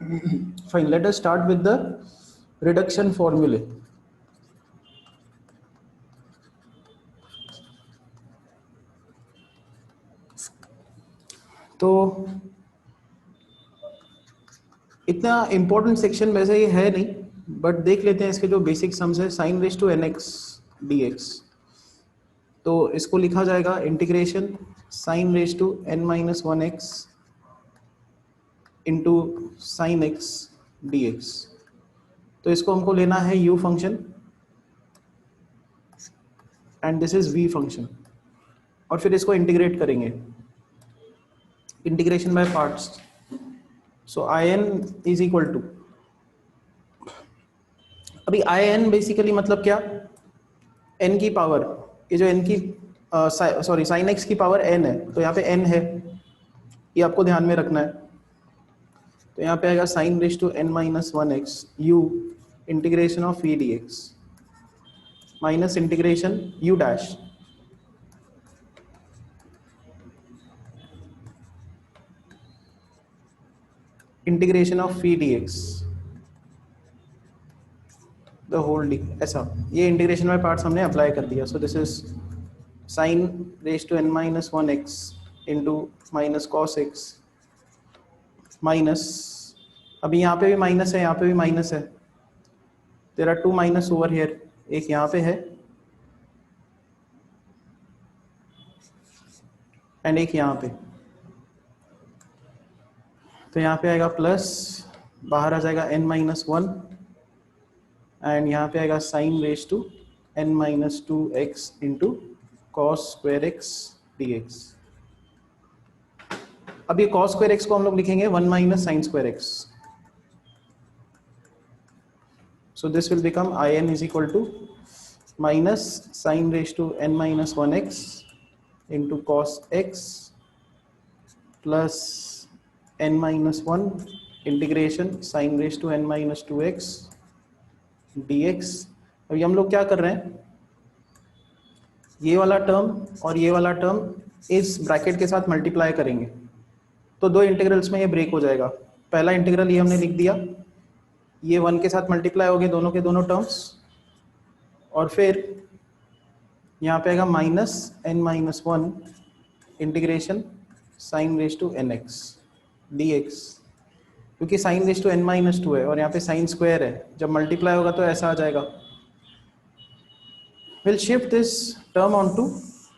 Fine, let us start with the reduction formulae. तो इतना important section वैसे ये है नहीं, बट देख लेते हैं इसके जो बेसिक सम्स है। Sine raise to N x D x, तो इसको लिखा जाएगा integration sine raise to N minus one x into sine x D x. तो इसको हमको लेना है u function and this is v function, और फिर इसको इंटीग्रेट करेंगे, integration by parts. So I N is equal to, अभी आई एन बेसिकली मतलब क्या, n की पावर, ये जो n की सॉरी साइन x की पावर n है, तो यहाँ पे n है, ये आपको ध्यान में रखना है। तो यहाँ पे आएगा sine raise to n minus one x u integration of v d x minus integration u dash integration of v d x the whole d, ऐसा। ये इंटीग्रेशन बाय पार्ट्स हमने अप्लाई कर दिया। So this is sine raise to n minus one x into minus cos x minus, अभी यहाँ पे भी minus है, यहाँ पे भी माइनस है, there are two minus over here, एक यहाँ पे है एंड एक यहाँ पे। तो यहाँ पे आएगा प्लस, बाहर आ जाएगा n माइनस वन एंड यहाँ पे आएगा sine raise to n minus two x into cos square x D x. अब ये कॉस स्क्वायर एक्स को हम लोग लिखेंगे one minus sine square x. So this will become I N is equal to minus sine raise to n minus one x into cos x plus n minus one integration sine raise to n minus two x D x. अभी हम लोग क्या कर रहे हैं, ये वाला term और ये वाला टर्म इस ब्रैकेट के साथ मल्टीप्लाई करेंगे, तो दो इंटीग्रल्स में ये ब्रेक हो जाएगा। पहला इंटीग्रल ये हमने लिख दिया, ये वन के साथ मल्टीप्लाई हो गए दोनों के दोनों टर्म्स, और फिर यहाँ पे आएगा minus n minus one integration sine raise to N x D x, क्योंकि sine raise to n minus two है और यहाँ पे साइन स्क्वायर है, जब मल्टीप्लाई होगा तो ऐसा आ जाएगा। Will shift this term on to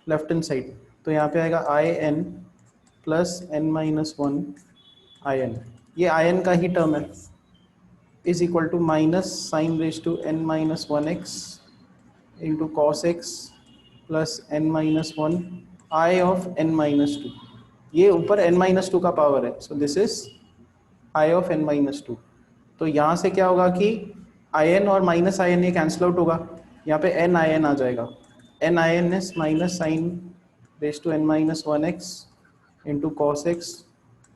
left hand side, तो यहाँ पे आएगा I n plus n minus one I n, ये आई एन का ही टर्म है, is equal to minus sine raise to n minus one x into cos x plus n minus one I of n minus two, ये ऊपर n minus two का power है, so this is I of n minus to. तो यहाँ से क्या होगा कि आई एन और माइनस आई एन ये कैंसिल आउट होगा, यहाँ पे n आई एन आ जाएगा, n I N is minus sine raise to n minus one x into cos x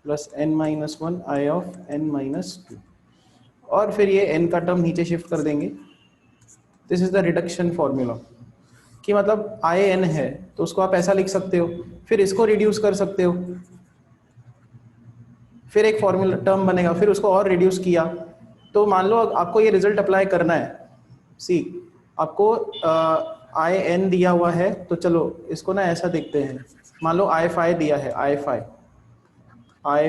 plus n minus one I of n minus two, और फिर ये n का टर्म नीचे शिफ्ट कर देंगे। This is the reduction formula, कि मतलब I N है तो उसको आप ऐसा लिख सकते हो, फिर इसको रिड्यूस कर सकते हो, फिर एक फॉर्मूला टर्म बनेगा, फिर उसको और रिड्यूस किया, तो मान लो आपको ये रिजल्ट अप्लाई करना है। सी आपको आई एन दिया हुआ है, तो चलो इसको ना ऐसा देखते हैं, मान लो आई फाई दिया है, आई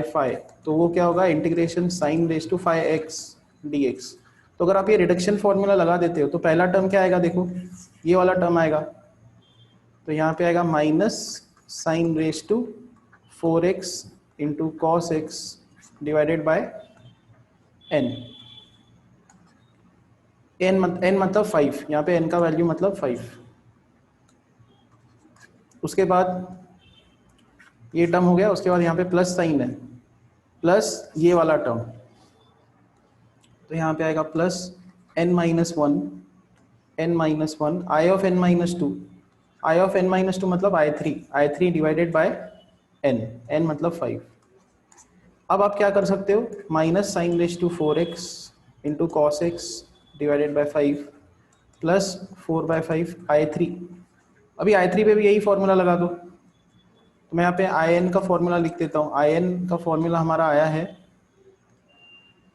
फाई, तो वो क्या होगा integration sine raise to five x D x. तो अगर आप ये रिडक्शन फॉर्मूला लगा देते हो तो पहला टर्म क्या आएगा, देखो ये वाला टर्म आएगा, तो यहाँ पे आएगा minus sine raise to four x into cos x divided by n, n मतलब 5, यहाँ पे n का वैल्यू मतलब 5। उसके बाद ये टर्म हो गया, उसके बाद यहाँ पे प्लस साइन है, प्लस ये वाला टर्म, तो यहाँ पे आएगा plus n minus one I of n minus two, I of n minus two मतलब I three divided by n मतलब 5। अब आप क्या कर सकते हो, minus sine raise to four x into cos x divided by 5 plus 4 by 5 I three. अभी I three पे भी यही फॉर्मूला लगा दो, तो मैं यहाँ पे आई एन का फॉर्मूला लिख देता हूँ। आई एन का फॉर्मूला हमारा आया है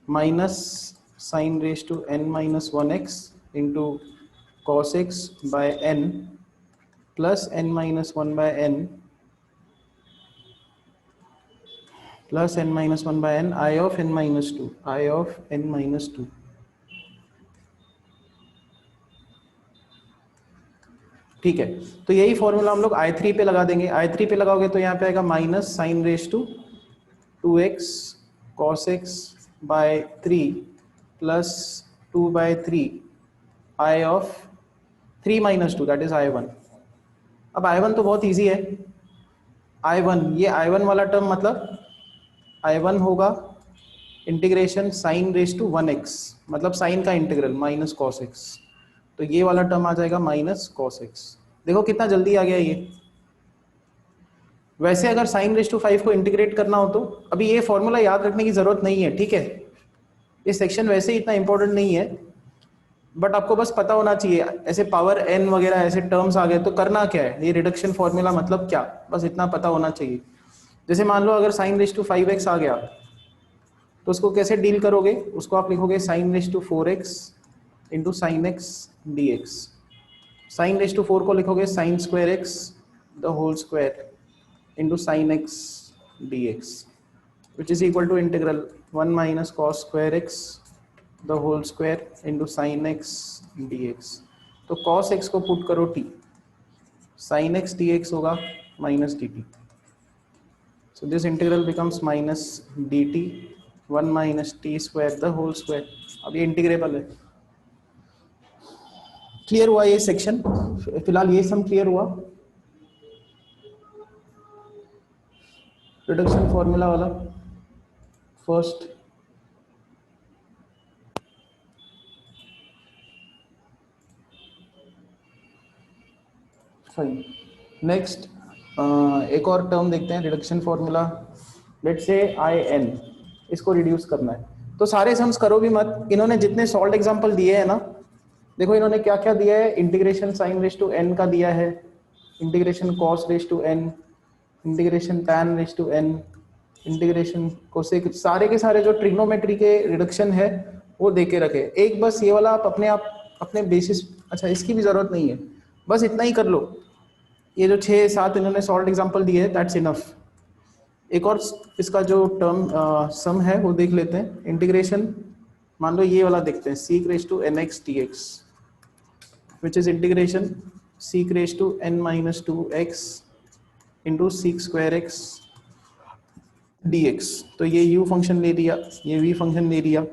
minus sine raise to n minus 1x into cos x by n plus n minus 1 by n plus n minus 1 by n I of n minus 2 I of n minus 2। ठीक है, तो यही formula हम लोग I3 पे लगा देंगे। I3 पे लगाओगे तो यहाँ पे आएगा minus sine raise to 2x cos x by 3 plus 2 by 3 I of 3 minus 2 that is I1। अब I1 तो बहुत इजी है। I1 ये I1 वाला टर्म मतलब I1 होगा integration sine raise to 1x मतलब साइन का इंटीग्रल माइनस कॉस एक्स, तो ये वाला टर्म आ जाएगा माइनस कॉस एक्स। देखो कितना जल्दी आ गया ये। वैसे अगर साइन रेज टू 5 को इंटीग्रेट करना हो तो अभी ये फॉर्मूला याद रखने की जरूरत नहीं है, ठीक है। ये सेक्शन वैसे ही इतना इंपॉर्टेंट नहीं है, बट आपको बस पता होना चाहिए ऐसे पावर n वगैरह ऐसे टर्म्स आ गए तो करना क्या है, ये रिडक्शन फॉर्मूला मतलब क्या, बस इतना पता होना चाहिए। जैसे मान लो अगर साइन रेज टू 5x आ गया तो उसको कैसे डील करोगे, उसको आप लिखोगे sine raise to 4x into sine x D x. Sine raise to 4 को लिखोगे sine square x the whole square into sine x D x which is equal to integral 1 minus cos square x the whole square into sine x D x. तो cos x को put करो t, sine x D x होगा minus d t. So this integral becomes minus d T 1 minus t square the whole square. अब ये integrable है। Clear हुआ ये section, फिलहाल ये सम क्लियर हुआ रिडक्शन फॉर्मूला वाला फर्स्ट। फाइन, नेक्स्ट एक और टर्म देखते हैं reduction formula. Let's say I N, इसको रिड्यूस करना है तो सारे सम्स करो भी मत। इन्होंने जितने सॉल्व एग्जांपल दिए हैं ना, देखो इन्होंने क्या क्या दिया है, integration sine raise to n का दिया है, integration cos raise to n, integration tan raise to n, integration cosec, सारे के सारे जो ट्रिग्नोमेट्री के रिडक्शन है वो दे के रखे। एक बस ये वाला आप अपने बेसिस, अच्छा इसकी भी जरूरत नहीं है, बस इतना ही कर लो। ये जो 6-7 इन्होंने सॉल्व एग्जांपल दिए हैं दैट्स इनफ। एक और इसका जो टर्म सम है वो देख लेते हैं। इंटीग्रेशन मान लो ये वाला देखते हैं, sec raise to N x D x which is integration sec raise to n minus 2x into sec square x D x. तो ये u फंक्शन ले लिया, ये v फंक्शन ले लिया,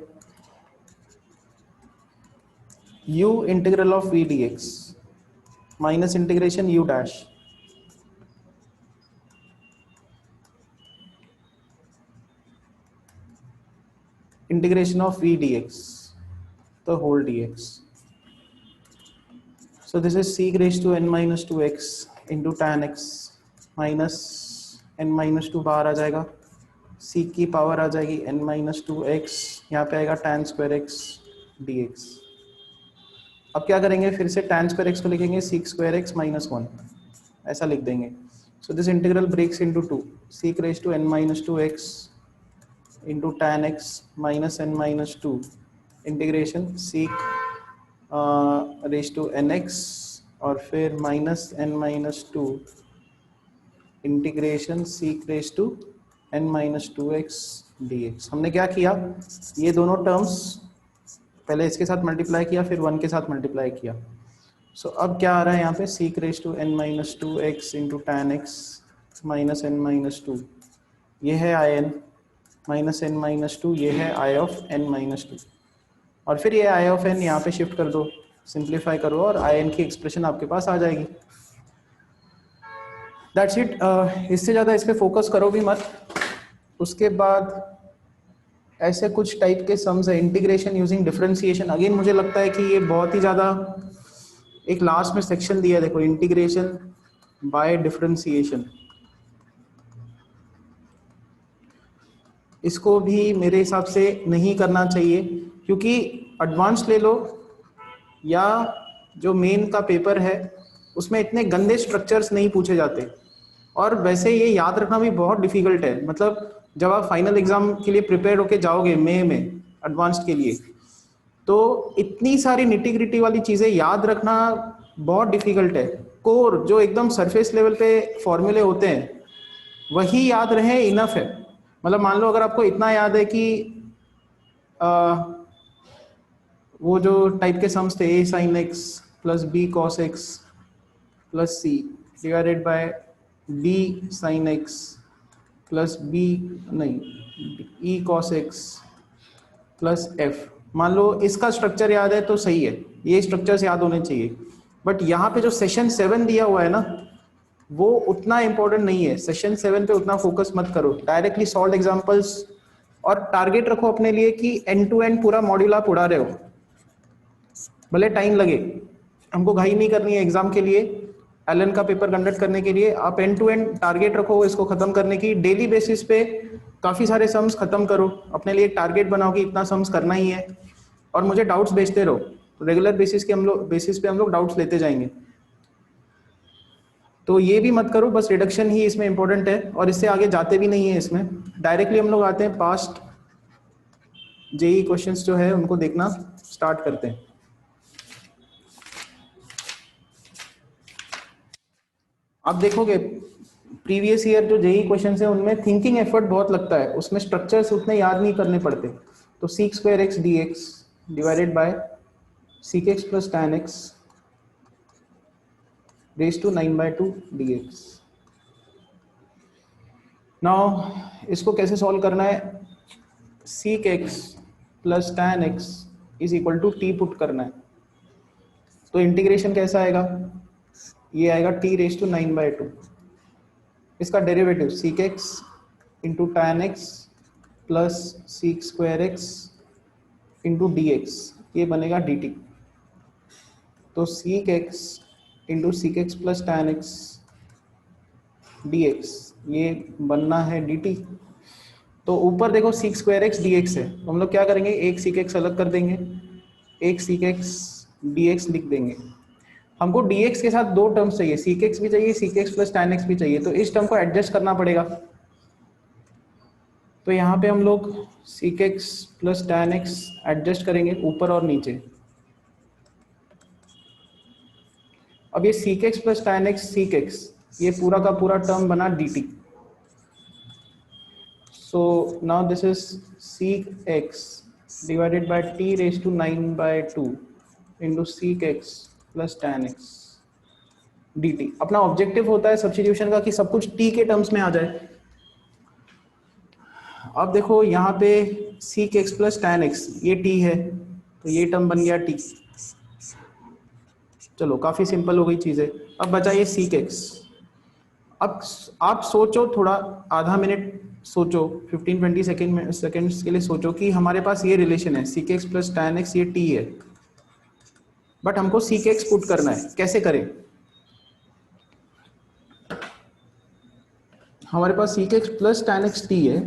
u integral of v d x minus integration u dash integration of v dx the whole dx. So this is sec raised to n minus 2x into tan x minus n minus 2 बाहर आ जाएगा, sec की power आ जाएगी n minus 2x, यहाँ पे आएगा tan square x dx। अब क्या करेंगे, फिर से tan square x को लिखेंगे sec square x minus 1 ऐसा लिख देंगे। So this integral breaks into 2, sec raised to n minus 2x into tan x minus n minus 2 integration sec raise to nx और फिर minus n minus 2 integration sec raise to n minus 2x dx। हमने क्या किया, ये दोनों terms पहले इसके साथ मल्टीप्लाई किया फिर 1 के साथ मल्टीप्लाई किया। सो अब क्या आ रहा है यहाँ पे, sec raise to n minus 2x into tan x minus n minus 2, ये है I n minus n minus 2, ये है आई ऑफ n माइनस 2, और फिर ये आई ऑफ n यहाँ पे शिफ्ट कर दो, सिंप्लीफाई करो और आई एन की एक्सप्रेशन आपके पास आ जाएगी। That's it. इससे ज़्यादा इस पर फोकस करो भी मत। उसके बाद ऐसे कुछ टाइप के सम्स है, इंटीग्रेशन यूजिंग डिफरेंशिएशन। अगेन मुझे लगता है कि ये बहुत ही ज़्यादा, एक लास्ट में सेक्शन दिया है देखो, इंटीग्रेशन बाय डिफरेंशिएशन। इसको भी मेरे हिसाब से नहीं करना चाहिए, क्योंकि एडवांस ले लो या जो मेन का पेपर है उसमें इतने गंदे स्ट्रक्चर्स नहीं पूछे जाते, और वैसे ये याद रखना भी बहुत डिफिकल्ट है। मतलब जब आप फाइनल एग्जाम के लिए प्रिपेयर होके जाओगे मई में, एडवांस्ड के लिए। तो इतनी सारी निटी ग्रिटी वाली चीज़ें याद रखना बहुत डिफिकल्ट है। कोर जो एकदम सरफेस लेवल पे फॉर्मूले होते हैं वही याद रहे इनफ है। मतलब मान लो अगर आपको इतना याद है कि वो जो टाइप के सम्स थे a sin x plus b cos x plus c divided by b sin x plus b नहीं e cos x plus f, मान लो इसका स्ट्रक्चर याद है तो सही है, ये स्ट्रक्चर्स याद होने चाहिए। बट यहाँ पे जो सेशन 7 दिया हुआ है ना वो उतना इंपॉर्टेंट नहीं है। सेशन 7 पे उतना फोकस मत करो, डायरेक्टली सॉल्व एग्जांपल्स और टारगेट रखो अपने लिए कि एंड टू एंड पूरा मॉड्यूल आप उड़ा रहे हो, भले टाइम लगे, हमको घाई नहीं करनी है एग्जाम के लिए, एलन का पेपर कंडक्ट करने के लिए। आप एंड टू एंड टारगेट रखो इसको खत्म करने की, डेली बेसिस पे काफी सारे सम्स खत्म करो, अपने लिए एक टारगेट बनाओ कि इतना सम्स करना ही है, और मुझे डाउट्स भेजते रहो। तो रेगुलर बेसिस पे हम लोग डाउट्स लेते जाएंगे। तो ये भी मत करो, बस रिडक्शन ही इसमें इंपॉर्टेंट है और इससे आगे जाते भी नहीं है। इसमें डायरेक्टली हम लोग आते हैं पास्ट जेई क्वेश्चंस जो है उनको देखना स्टार्ट करते हैं। आप देखोगे प्रीवियस ईयर जो जेई क्वेश्चन है उनमें थिंकिंग एफर्ट बहुत लगता है, उसमें स्ट्रक्चर्स उतने याद नहीं करने पड़ते। तो sec square x D x divided by sec x plus tan x raise to 9/2 dx। Now इसको कैसे सॉल्व करना है, sec x plus tan x is equal to t put करना है। तो इंटीग्रेशन कैसा आएगा, ये आएगा t रेज टू 9/2, इसका derivative seek x into tan x plus sec square x into D x, ये बनेगा डी टी। तो seek x into sec x plus tan x D x, ये बनना है डी टी। तो ऊपर देखो seek square x D x है, तो हम लोग क्या करेंगे, एक सीक एक्स अलग कर देंगे, एक सीक एक्स डी एक्स लिख देंगे। हमको dx के साथ दो टर्म्स चाहिए, सीक एक्स भी चाहिए, seek x plus tan x भी चाहिए, तो इस टर्म को एडजस्ट करना पड़ेगा। तो यहाँ पे हम लोग sec x plus tan x adjust करेंगे ऊपर और नीचे। अब ये sec x plus tan x sec x, ये पूरा का पूरा टर्म बना dt। So now this is sec x divided by t raise to 9/2 into sec x plus tan x dt। अपना ऑब्जेक्टिव होता है सब्स्टिट्यूशन का कि सब कुछ t के टर्म्स में आ जाए। अब देखो यहाँ पे seek x plus tan x, ये t है तो ये टर्म बन गया t। चलो काफी सिंपल हो गई चीजें। अब बचा ये सीक एक्स। अब आप सोचो थोड़ा, आधा मिनट सोचो, 15-20 सेकेंड्स के लिए सोचो कि हमारे पास ये रिलेशन है sec x plus tan x, ये t है, बट हमको सीक एक्स पुट करना है, कैसे करें। हमारे पास sec x plus tan x t है,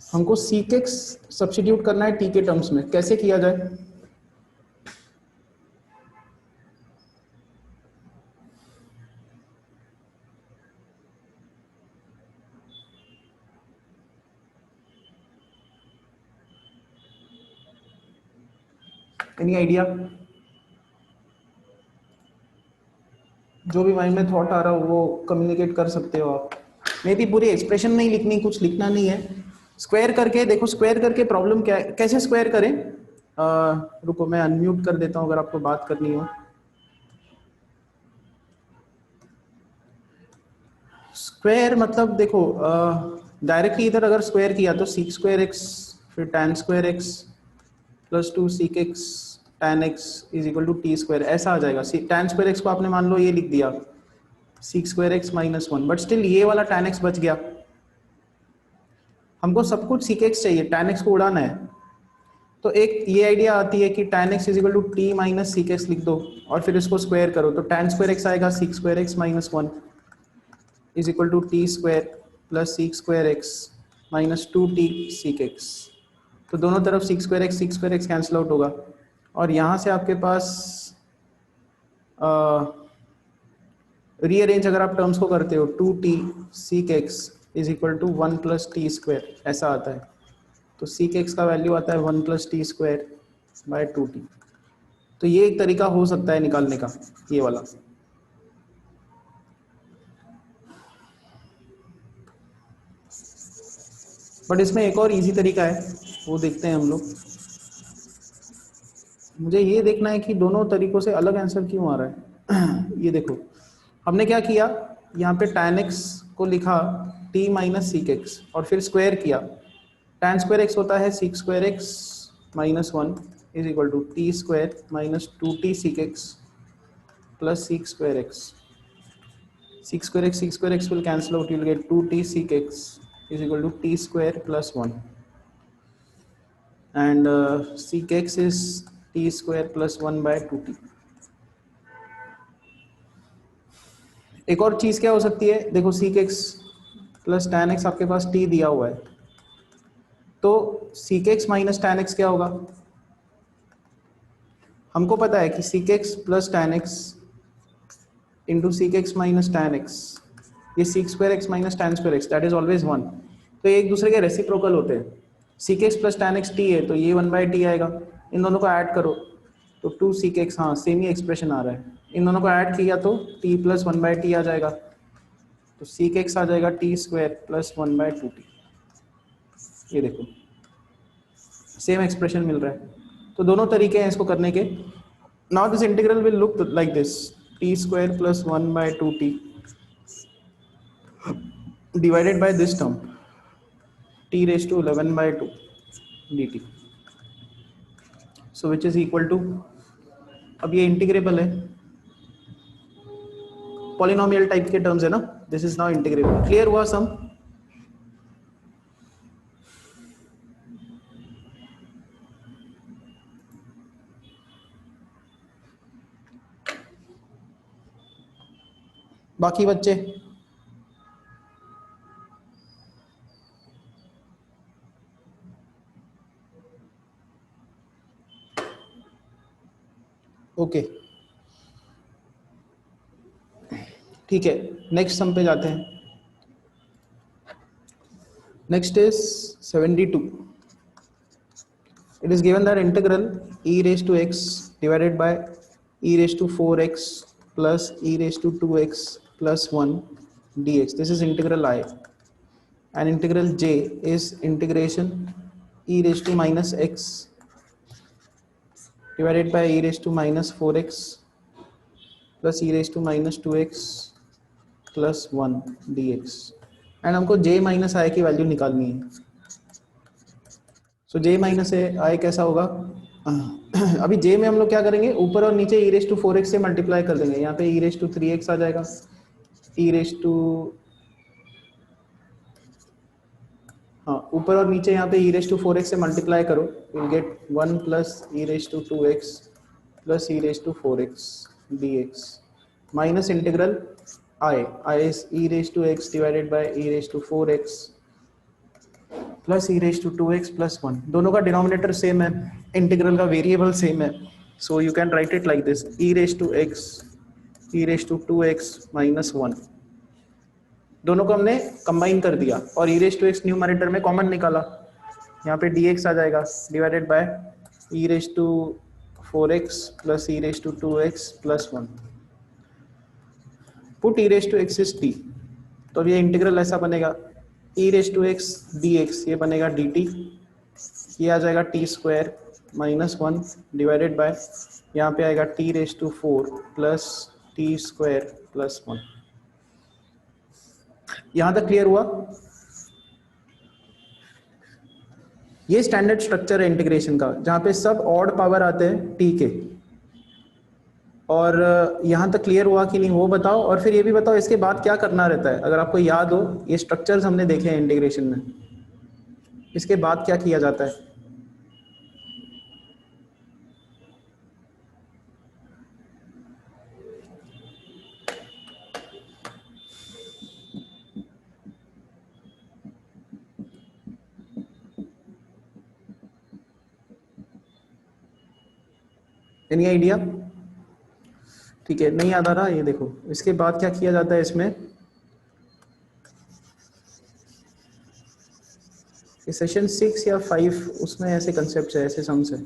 हमको सीक एक्स सब्स्टिट्यूट करना है टी के टर्म्स में, कैसे किया जाए। एनी आइडिया, जो भी माइंड में थॉट आ रहा हो वो कम्युनिकेट कर सकते हो आप। मे भी पूरी एक्सप्रेशन नहीं लिखनी, कुछ लिखना नहीं है, स्क्वायर करके देखो, स्क्वायर करके प्रॉब्लम क्या है, कैसे स्क्वायर करें। रुको मैं अनम्यूट कर देता हूं अगर आपको बात करनी हो। स्क्वायर मतलब देखो डायरेक्टली इधर अगर स्क्वायर किया तो सीक स्क्वायर एक्स फिर tan square x plus 2 sec x tan x is equal to t square, ऐसा आ जाएगा। टैन स्क्वायर एक्स को आपने मान लो ये लिख दिया seek square x minus 1, but still ये वाला टैन एक्स बच गया। हमको सब कुछ सीक एक्स चाहिए, टैन एक्स को उड़ाना है। तो एक ये आइडिया आती है कि tan x is equal to t minus sec x लिख दो और फिर इसको स्क्वायर करो, तो टैन स्क्वायर एक्स आएगा sec square x minus 1 is equal to t square plus sec square x minus 2t sec x. तो दोनों तरफ sec square x cancel out होगा और यहाँ से आपके पास रीअरेंज अगर आप टर्म्स को करते हो 2t sec x is equal to 1 plus t square, ऐसा आता है। तो सीक एक्स का वैल्यू आता है 1+t²/2t। तो ये एक तरीका हो सकता है निकालने का, ये वाला। बट इसमें एक और इजी तरीका है, वो देखते हैं हम लोग। मुझे ये देखना है कि दोनों तरीकों से अलग आंसर क्यों आ रहा है। ये देखो, हमने क्या किया, यहाँ पे tan x को लिखा t माइनस सीक एक्स और फिर स्क्वायर किया। tan स्क्वायर x होता है sec square x minus 1 is equal to t square minus 2t sec x plus sec square x. Sec square x will cancel out, you will get 2t sec x is equal to t square plus 1, and sec x is t square plus 1/2t। एक और चीज क्या हो सकती है, देखो sec x plus tan x आपके पास t दिया हुआ है, तो sec x minus tan x क्या होगा, हमको पता है कि sec x plus tan x into sec x minus tan x, ये sec square x minus tan square x that is always 1। तो ये एक दूसरे के रेसिप्रोकल होते हैं। sec x plus tan x t है तो ये 1/t आएगा, इन दोनों को ऐड करो तो 2 sec x, हाँ सेम ही एक्सप्रेशन आ रहा है, इन दोनों को ऐड किया तो t प्लस 1/t आ जाएगा, तो sec x आ जाएगा t स्क्वायर प्लस 1/2t। ये देखो सेम एक्सप्रेशन मिल रहा है। तो दोनों तरीके हैं इसको करने के। Now this integral will look like this, t square plus 1/2t divided by this term t raised to 11/2 dt, so which is equal to, अब ये इंटीग्रेबल है, पॉलिनोमियल टाइप के टर्म्स है ना, this is now integrable. Clear हुआ सम? बाकी बच्चे okay ठीक है, नेक्स्ट सम पे जाते हैं। Next is 72। It is given that integral e raised to x divided by e raised to 4x plus e raised to 2x plus 1 dx, this is integral I, and integral j is integration e raised to minus x divided by e raised to minus 4x plus e raised to minus 2x plus 1 dx, and हमको j minus आई की value निकालनी है। सो j minus आई कैसा होगा, अभी j में हम लोग क्या करेंगे, ऊपर और नीचे e raised to 4x से मल्टीप्लाई कर देंगे, यहाँ पे e raised to 3x आ जाएगा, e raised to, हाँ ऊपर और नीचे यहाँ पे e raised to 4x से मल्टीप्लाई करो, you'll get 1 plus e raised to 2x plus e raised to 4x dx minus integral I is e raised to x divided by e raised to 4x plus e raised to 2x plus 1, दोनों का denominator same है, integral का variable same है, so you can write it like this, e raised to x e raised to 2x minus 1, दोनों को हमने combine कर दिया और e raised to x numerator में कॉमन निकाला, यहाँ पे dx आ जाएगा divided by e raised to 4x plus e raised to 2x plus 1, put e raised to x is t, तो अब ये इंटीग्रल ऐसा बनेगा e raised to x dx, ये बनेगा dt, ये आ जाएगा t square minus 1 divided by, यहाँ पे आएगा t raised to 4 plus t square plus 1। यहाँ तक क्लियर हुआ? ये स्टैंडर्ड स्ट्रक्चर है इंटीग्रेशन का, जहाँ पे सब ऑड पावर आते हैं t के। और यहाँ तक क्लियर हुआ कि नहीं वो बताओ, और फिर ये भी बताओ इसके बाद क्या करना रहता है, अगर आपको याद हो ये स्ट्रक्चर्स हमने देखे हैं इंटीग्रेशन में, इसके बाद क्या किया जाता है? Any idea? ठीक है, नहीं याद आ रहा, ये देखो इसके बाद क्या किया जाता है इसमें, सेशन 6 या 5 उसमें ऐसे कंसेप्ट है, ऐसे सम्स है।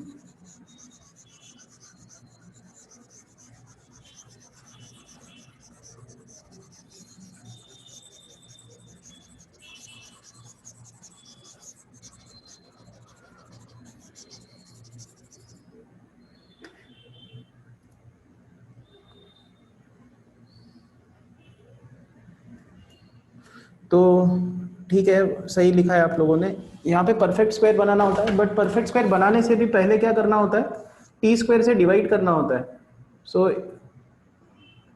तो ठीक है, सही लिखा है आप लोगों ने। यहाँ पे परफेक्ट स्क्वायर बनाना होता है, बट परफेक्ट स्क्वायर बनाने से भी पहले क्या करना होता है, टी स्क्वायर से डिवाइड करना होता है। सो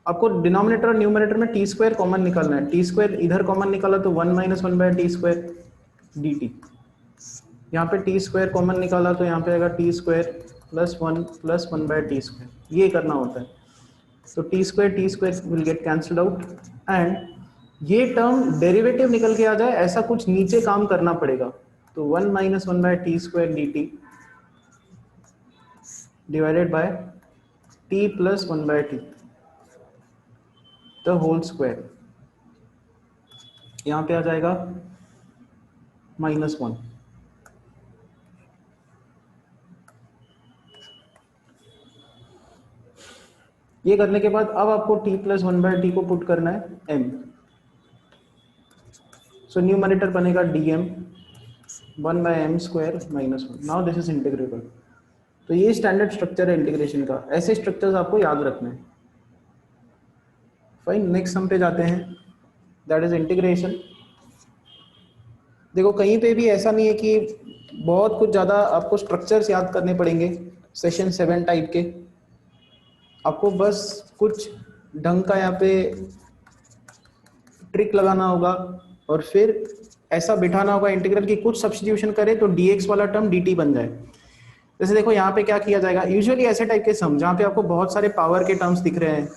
आपको डिनोमिनेटर और न्यूमरेटर में टी स्क्वायर कॉमन निकालना है। टी स्क्वायर इधर कॉमन निकाला तो 1 minus one by t square d T. यहाँ पे टी स्क्वायर कॉमन निकाला तो यहाँ पे आएगा T square plus one by t square. ये करना होता है। तो T square will get cancelled out and ये टर्म डेरिवेटिव निकल के आ जाए, ऐसा कुछ नीचे काम करना पड़ेगा। तो 1 minus one by t square d t divided by t plus one by t the whole square, यहाँ पे आ जाएगा -1। ये करने के बाद अब आपको t plus one by t को पुट करना है m। सो न्यूमरेटर बनेगा dm 1 by m square minus 1। Now this is integrable. तो ये स्टैंडर्ड स्ट्रक्चर है इंटीग्रेशन का। ऐसे स्ट्रक्चर्स आपको याद रखने हैं। फाइन, नेक्स्ट सम पे जाते हैं, दैट इज इंटीग्रेशन। देखो कहीं पे भी ऐसा नहीं है कि बहुत कुछ ज़्यादा आपको स्ट्रक्चर्स याद करने पड़ेंगे सेशन 7 टाइप के। आपको बस कुछ ढंग का यहाँ पे ट्रिक लगाना होगा और फिर ऐसा बिठाना होगा इंटीग्रल की कुछ सब्स्टिट्यूशन करे तो dx वाला टर्म dt बन जाए। जैसे देखो यहाँ पे क्या किया जाएगा, यूजुअली ऐसे टाइप के सम जहाँ पे आपको बहुत सारे पावर के टर्म्स दिख रहे हैं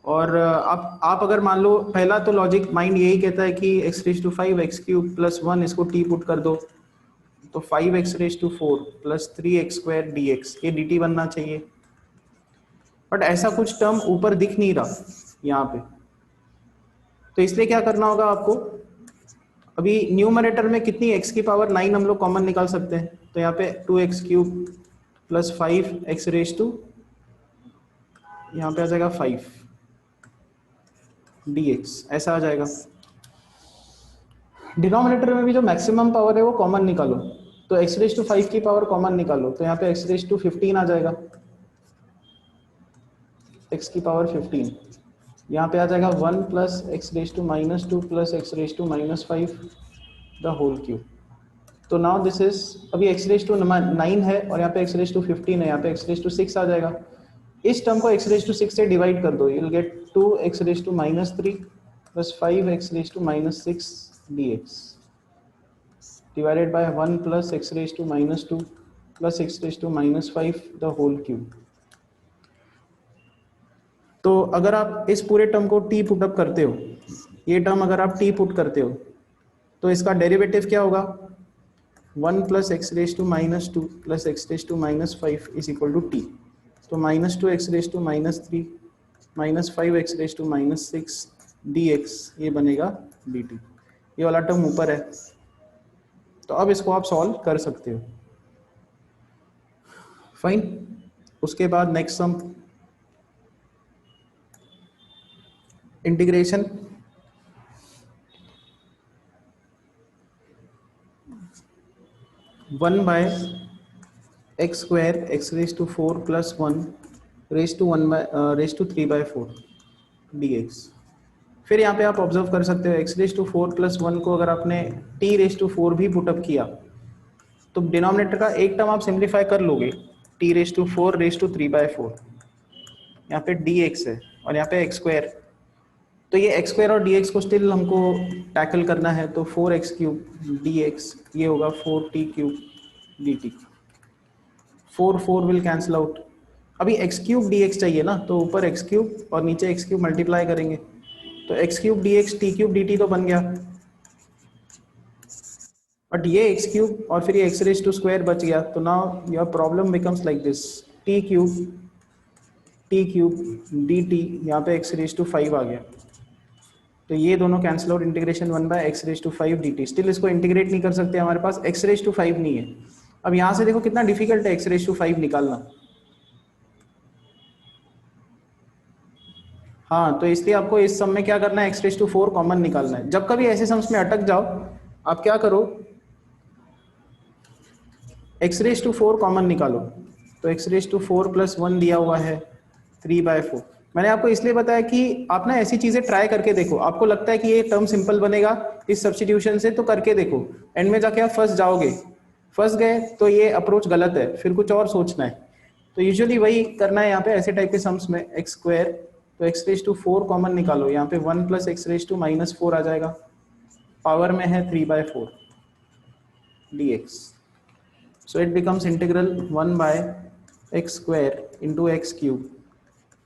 और आप अगर मान लो, पहला तो लॉजिक माइंड यही कहता है कि x⁵ x क्यूब प्लस 1 इसको t पुट कर दो तो 5x⁴ प्लस 3x² dx, ये dt बनना चाहिए। बट ऐसा कुछ टर्म ऊपर दिख नहीं रहा यहाँ पे, तो इसलिए क्या करना होगा आपको, अभी न्यूमरेटर में कितनी x की पावर 9 हम लोग कॉमन निकाल सकते हैं। तो यहाँ पे 2x³ प्लस 5x⁵, यहाँ पे आ जाएगा 5 dx, ऐसा आ जाएगा। डिनोमिनेटर में भी जो मैक्सिमम पावर है वो कॉमन निकालो, तो x⁵ की पावर कॉमन निकालो तो यहाँ पे x⁵15 आ जाएगा, x की पावर 15। यहाँ पे आ जाएगा 1 plus x⁻² plus x⁻5 the whole cube. तो नाउ दिस इज, अभी x�9 है और यहाँ पे x⁵15 है, यहाँ पे x⁵6 आ जाएगा। इस टर्म को x⁵6 से डिवाइड कर दो, you will get 2x⁻³ plus 5x⁻6 dx divided by 1 plus x⁻² plus x⁻5 the whole cube. तो अगर आप इस पूरे टर्म को t पुट अप करते हो, ये टर्म अगर आप t पुट करते हो तो इसका डेरिवेटिव क्या होगा, 1 plus x⁻² plus x⁻5 is equal to t। तो -2x⁻³ माइनस 5x⁻6 dx ये बनेगा dt। ये वाला टर्म ऊपर है, तो अब इसको आप सॉल्व कर सकते हो। फाइन, उसके बाद next sum integration. One by x square x⁴ plus 1 raise to 3/4 dx। फिर यहाँ पे आप ऑब्जर्व कर सकते हो x⁴ प्लस 1 को अगर आपने t⁴ भी पुटअप किया तो डिनोमिनेटर का एक टर्म आप सिंप्लीफाई कर लोगे, t⁴ रेज टू 3/4। यहाँ पे dx है और यहाँ पे x², तो ये x² और dx को स्टिल हमको टैकल करना है। तो 4x³ dx ये होगा 4t³ dt। 4 will cancel out. अभी x³ dx चाहिए ना, तो ऊपर x³ और नीचे x³ मल्टीप्लाई करेंगे तो x³ dx t³ dt तो बन गया, बट ये x³ और फिर ये x² बच गया। तो now your problem becomes like this, t³ dt यहाँ पे x⁵ आ गया, तो ये दोनों cancel out, integration 1/x⁵ dt। Still इसको इंटीग्रेट नहीं कर सकते, हमारे पास x⁵ नहीं है। अब यहाँ से देखो कितना डिफिकल्ट है x⁵ निकालना। हाँ, तो इसलिए आपको इस सम में क्या करना है, x⁴ कॉमन निकालना है। जब कभी ऐसे सम्स में अटक जाओ, आप क्या करो, x⁴ कॉमन निकालो। तो x⁴ + 1 दिया हुआ है 3/4। मैंने आपको इसलिए बताया कि आप ना ऐसी चीजें ट्राई करके देखो। आपको लगता है कि ये टर्म सिंपल बनेगा इस सब्स्टिट्यूशन से, तो करके देखो, एंड में जाके आप फंस जाओगे। फंस गए तो ये अप्रोच गलत है, फिर कुछ और सोचना है। तो यूजुअली वही करना है यहाँ पे ऐसे टाइप के सम्स में। x², तो x⁴ कॉमन निकालो, यहाँ पे 1 + x⁻⁻4 आ जाएगा, पावर में है 3/4 dx। So it becomes integral 1/x² into x³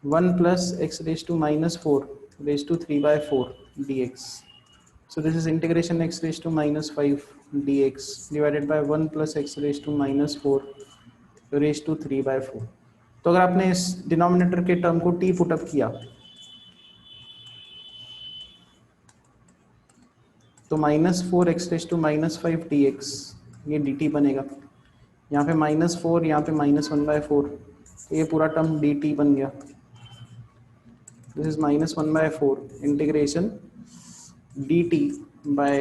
1 + x⁻⁻4 raised to 3/4 dx. So this is integration x⁻⁵ dx divided by 1 + x⁻⁻4 raised to 3/4। तो अगर आपने इस डिनोमिनेटर के टर्म को t पुटअप किया तो -4x⁻⁵ dx ये dt बनेगा। यहाँ पे -4, यहाँ पे -1/4, तो ये पूरा टर्म dt बन गया। This is -1/4 integration dt by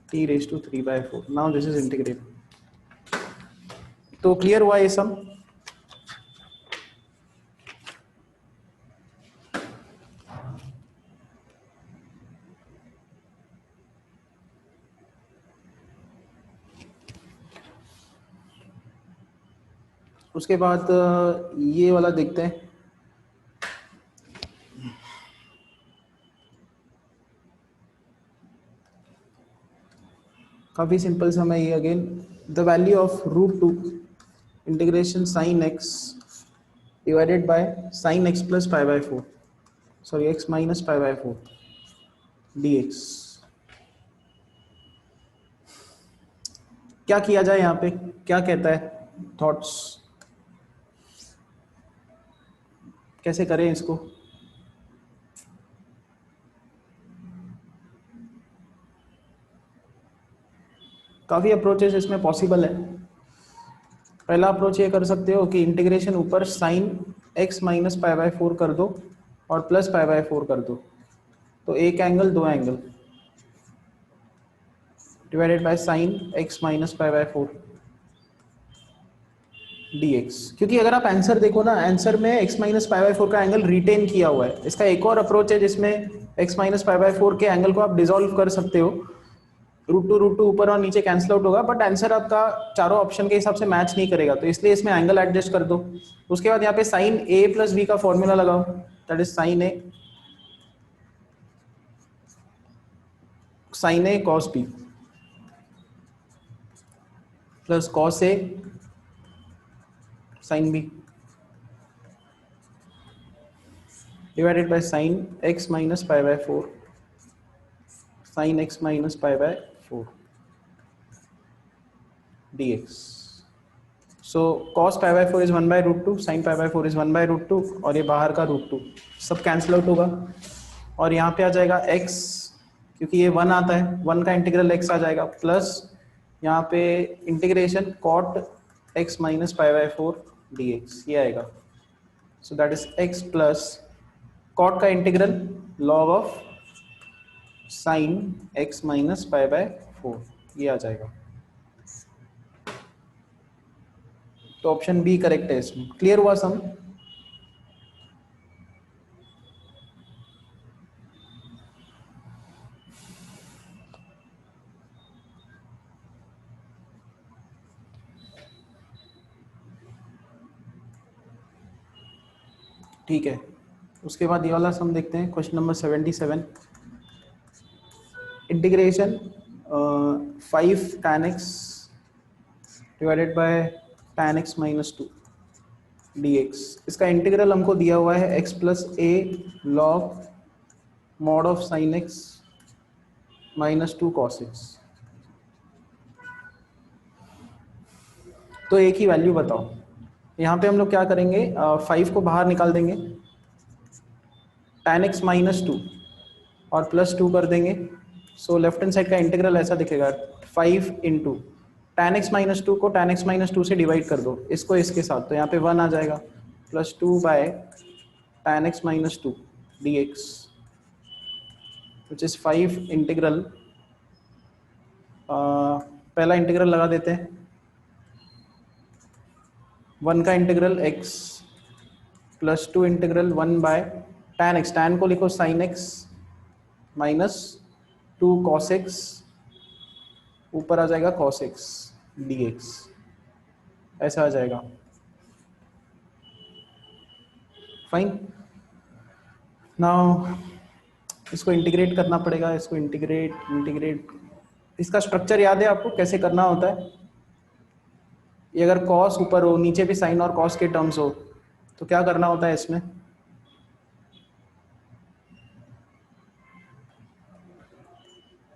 t⁻³ 3/4। Now this is integrate. तो क्लियर हुआ ये सम? उसके बाद ये वाला देखते हैं। काफ़ी सिंपल सम है ये। Again the value of √2 integration sin x divided by sin x + π/4, sorry x - π/4 dx। क्या किया जाए यहाँ पे, क्या कहता है, थॉट्स कैसे करें इसको? काफ़ी अप्रोचेस इसमें पॉसिबल है। पहला अप्रोच ये कर सकते हो कि इंटीग्रेशन ऊपर sin x - π/4 कर दो और प्लस π/4 कर दो, तो एक एंगल दो angle divided by sin x - π/4 dx। क्योंकि अगर आप आंसर देखो ना, आंसर में x - π/4 का एंगल रिटेन किया हुआ है। इसका एक और अप्रोच है जिसमें x - π/4 के एंगल को आप डिसॉल्व कर सकते हो। √2 ऊपर और नीचे कैंसिल आउट होगा, बट आंसर आपका चारों ऑप्शन के हिसाब से मैच नहीं करेगा, तो इसलिए इसमें एंगल एडजस्ट कर दो। उसके बाद यहाँ पे sin a + b का फॉर्मूला लगाओ, that is sin a cos b plus cos a sin b divided by sin x - π/4 sin x - π/4 dx। So cos π/4 is 1/√2, sin π/4 is 1/√2, और ये बाहर का √2 सब कैंसिल आउट होगा। और यहाँ पे आ जाएगा x, क्योंकि ये 1 आता है, 1 का इंटीग्रल x आ जाएगा, प्लस यहाँ पे इंटीग्रेशन cot x - π/4 dx ये आएगा। So that is x plus cot का integral log of sin x - π/4 ये आ जाएगा। तो ऑप्शन बी करेक्ट है इसमें। क्लियर हुआ सम? ठीक है, उसके बाद ये वाला सम देखते हैं, question number 77। Integration 5 tan x divided bye tan x - 2 dx। इसका इंटीग्रल हमको दिया हुआ है x + a log mod of sin x - 2 cos x। तो एक ही वैल्यू बताओ। यहाँ पे हम लोग क्या करेंगे, 5 को बाहर निकाल देंगे, tan x - 2 और +2 कर देंगे। सो लेफ्ट हैंड साइड का इंटीग्रल ऐसा दिखेगा 5 इंटू tan x-2 को tan x-2 से डिवाइड कर दो इसको इसके साथ, तो यहाँ पे 1 आ जाएगा +2 by tan x-2 dx which is 5 integral, पहला इंटीग्रल लगा देते हैं 1 का integral x +2 integral 1 by tan x, tan को लिखो sin x -2 cos x, ऊपर आ जाएगा cos x dx, ऐसा आ जाएगा। फाइन। नाउ इसको इंटीग्रेट करना पड़ेगा, इसको इंटीग्रेट इसका स्ट्रक्चर याद है आपको कैसे करना होता है? ये अगर cos ऊपर हो, नीचे भी sin और cos के टर्म्स हो, तो क्या करना होता है इसमें?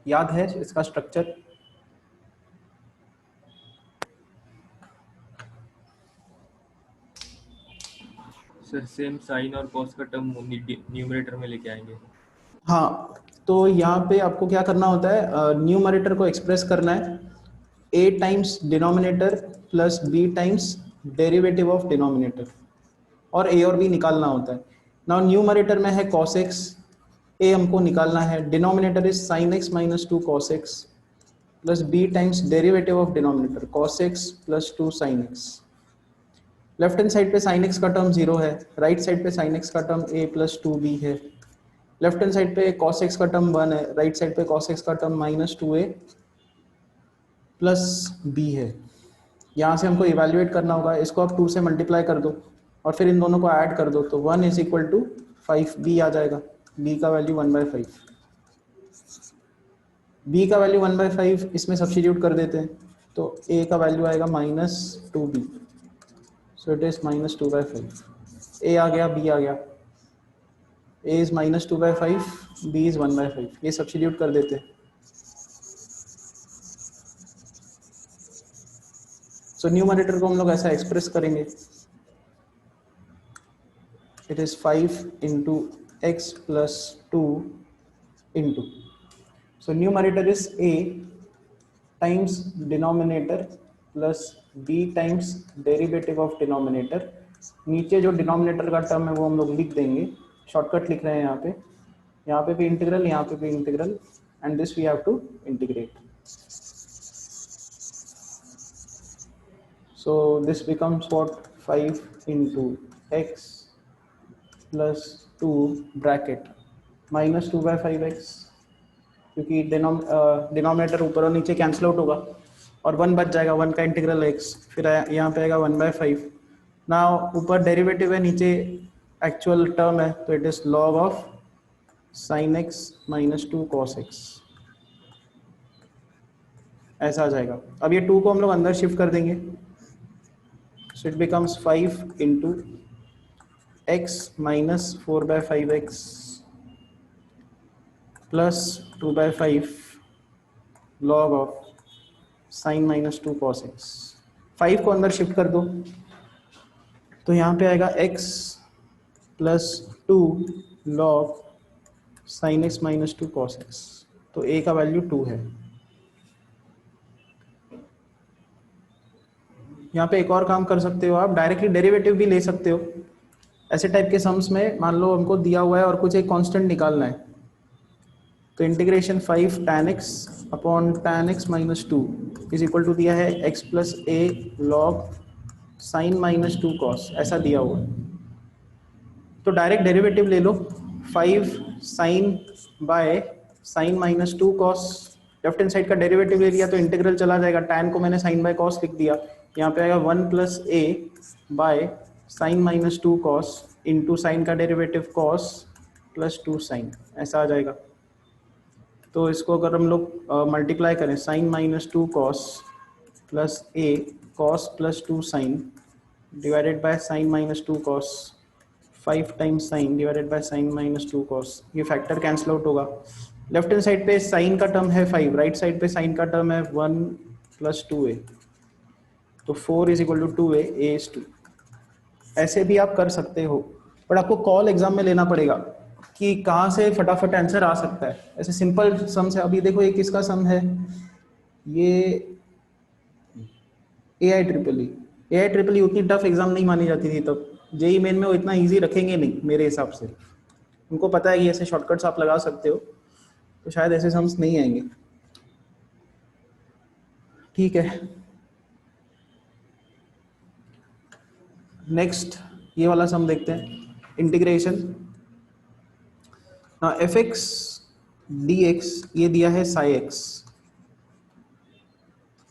याद है इसका स्ट्रक्चर? सर सेम साइन और कॉस का टर्म न्यूमरेटर में लेके आएंगे। हाँ, तो यहाँ पे आपको क्या करना होता है, न्यूमरेटर को एक्सप्रेस करना है a times denominator plus b times derivative of denominator, और a और b निकालना होता है। नाउ न्यूमरेटर में है cos x, a हमको निकालना है, denominator is sin x -2 cos x plus b times derivative of denominator cos x plus 2 sin x। Left hand side पे sin x का टर्म 0 है, राइट साइड पे sin x का टर्म a प्लस 2b है। Left hand side पे cos x का term 1 है, right side पे cos x का टर्म -2a प्लस b है। यहाँ से हमको इवेल्युएट करना होगा, इसको आप 2 से मल्टीप्लाई कर दो और फिर इन दोनों को ऐड कर दो, तो 1 = 5b आ जाएगा। b का वैल्यू 1/5, b का वैल्यू 1/5 इसमें सब्स्टिट्यूट कर देते हैं, तो a का वैल्यू आएगा -2b, so it is -2/5। a आ गया, b आ गया, a इज -2/5, b इज 1/5, ये सब्स्टिट्यूट कर देते हैं। सो न्यूमरेटर को हम लोग ऐसा एक्सप्रेस करेंगे, it is 5 into x plus 2 into, so numerator is a times denominator plus b times derivative of denominator. नीचे जो डिनोमिनेटर का टर्म है वो हम लोग लिख देंगे, शॉर्टकट लिख रहे हैं यहाँ पे भी इंटीग्रल, यहाँ पे भी integral, and this we have to integrate. So this becomes what, 5 into x plus 2 bracket -2/5x, क्योंकि डिनोमिनेटर ऊपर और नीचे कैंसिल आउट होगा और 1 बच जाएगा, 1 का इंटीग्रल x, फिर यहाँ पे आएगा 1/5। ना ऊपर डेरिवेटिव है, नीचे एक्चुअल टर्म है, तो it is log of sin x -2 cos x, ऐसा आ जाएगा। अब ये 2 को हम लोग अंदर शिफ्ट कर देंगे, so it becomes 5 into x minus 4/5x plus 2/5 log of sin -2 cos x। 5 को अंदर शिफ्ट कर दो, तो यहाँ पे आएगा x plus 2 log sin x -2 cos x, तो a का वैल्यू 2 है। यहाँ पे एक और काम कर सकते हो आप, डायरेक्टली डेरिवेटिव भी ले सकते हो। ऐसे टाइप के सम्स में मान लो हमको दिया हुआ है और कुछ एक कांस्टेंट निकालना है, तो integration 5 tan x upon tan x -2 is equal to दिया है x plus a log sin -2 cos, ऐसा दिया हुआ है। तो डायरेक्ट डेरिवेटिव ले लो, 5 sin by sin -2 cos, left hand side का डेरिवेटिव ले लिया तो इंटीग्रल चला जाएगा, tan को मैंने sin बाय cos लिख दिया, यहाँ पे आएगा 1 plus a by sin -2 cos into sine का डेरिवेटिव cos प्लस 2 sin, ऐसा आ जाएगा। तो इसको अगर हम लोग मल्टीप्लाई करें, sin -2 cos plus a cos plus 2 sin divided by sin -2 cos, 5 times sin divided by sin -2 cos, ये फैक्टर कैंसिल आउट होगा। लेफ्ट हैंड साइड पे sin का टर्म है 5, राइट साइड पे sin का टर्म है 1 प्लस 2a, तो 4 is equal to 2a, a is 2। ऐसे भी आप कर सकते हो, बट आपको कॉल एग्जाम में लेना पड़ेगा, कि कहाँ से फटाफट आंसर आ सकता है। ऐसे सिंपल सम्स है, अभी देखो ये किसका सम है, ये ए आई ट्रिपल ई उतनी टफ एग्जाम नहीं मानी जाती थी तब, जेई मेन में वो इतना इजी रखेंगे नहीं मेरे हिसाब से, उनको पता है कि ऐसे शॉर्टकट्स आप लगा सकते हो, तो शायद ऐसे सम्स नहीं आएंगे। ठीक है, नेक्स्ट ये वाला सम देखते हैं, integration. F x D x ये दिया है psi x,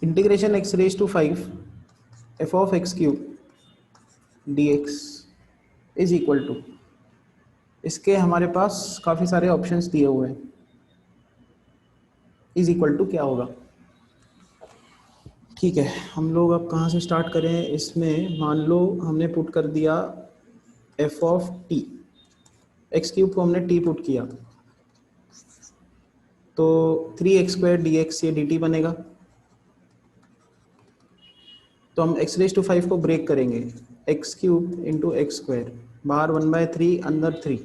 integration x raise to 5 f of x cube d x is equal to, इसके हमारे पास काफ़ी सारे ऑप्शंस दिए हुए हैं, इज इक्वल टू क्या होगा। ठीक है, हम लोग अब कहाँ से स्टार्ट करें, इसमें मान लो हमने पुट कर दिया F of T, x cube को हमने टी पुट किया, तो 3x² dx ये dt बनेगा। तो हम x रेज टू 5 को ब्रेक करेंगे, x cube into x square, बाहर 1/3 अंदर 3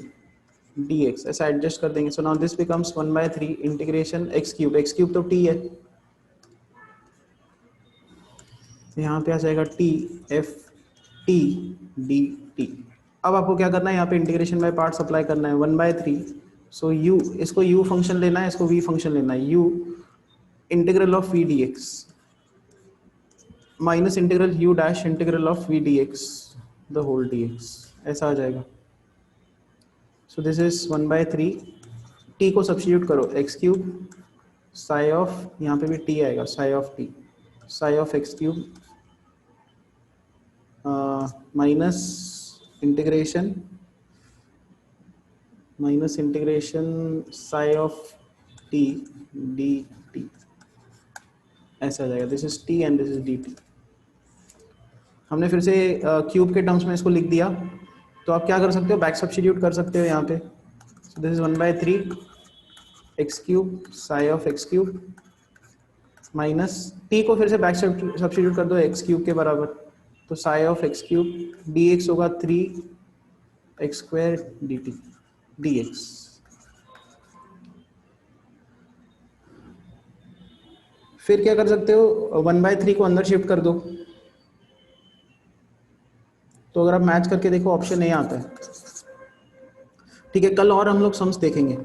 dx, ऐसा एडजस्ट कर देंगे। सो now this becomes 1/3 integration x cube तो t है, यहाँ पे आ जाएगा t f t dt। अब आपको क्या करना है, यहाँ पे इंटीग्रेशन बाय पार्ट्स अप्लाई करना है, 1/3, सो u, इसको u फंक्शन लेना है, इसको v फंक्शन लेना है, u integral of v dx minus integral u dash integral of v dx the whole dx, ऐसा आ जाएगा। सो दिस इज 1/3, t को सब्स्टिट्यूट करो, एक्स क्यूब साई ऑफ, यहाँ पे भी t आएगा, psi of t, psi of x cube minus integration psi of t dt, ऐसा आ जाएगा। This is t and this is dt। हमने फिर से क्यूब के टर्म्स में इसको लिख दिया, तो आप क्या कर सकते हो, बैक सब्स्टिट्यूट कर सकते हो यहाँ पे। This is 1/3 x cube psi of x cube minus T को फिर से बैक सब्स्टिट्यूट कर दो एक्स क्यूब के बराबर, तो Sai of x cube d x होगा 3x² dt dx। फिर क्या कर सकते हो, 1/3 को अंदर शिफ्ट कर दो, तो अगर आप मैच करके देखो ऑप्शन ए आता है। ठीक है, कल और हम लोग सम्स देखेंगे।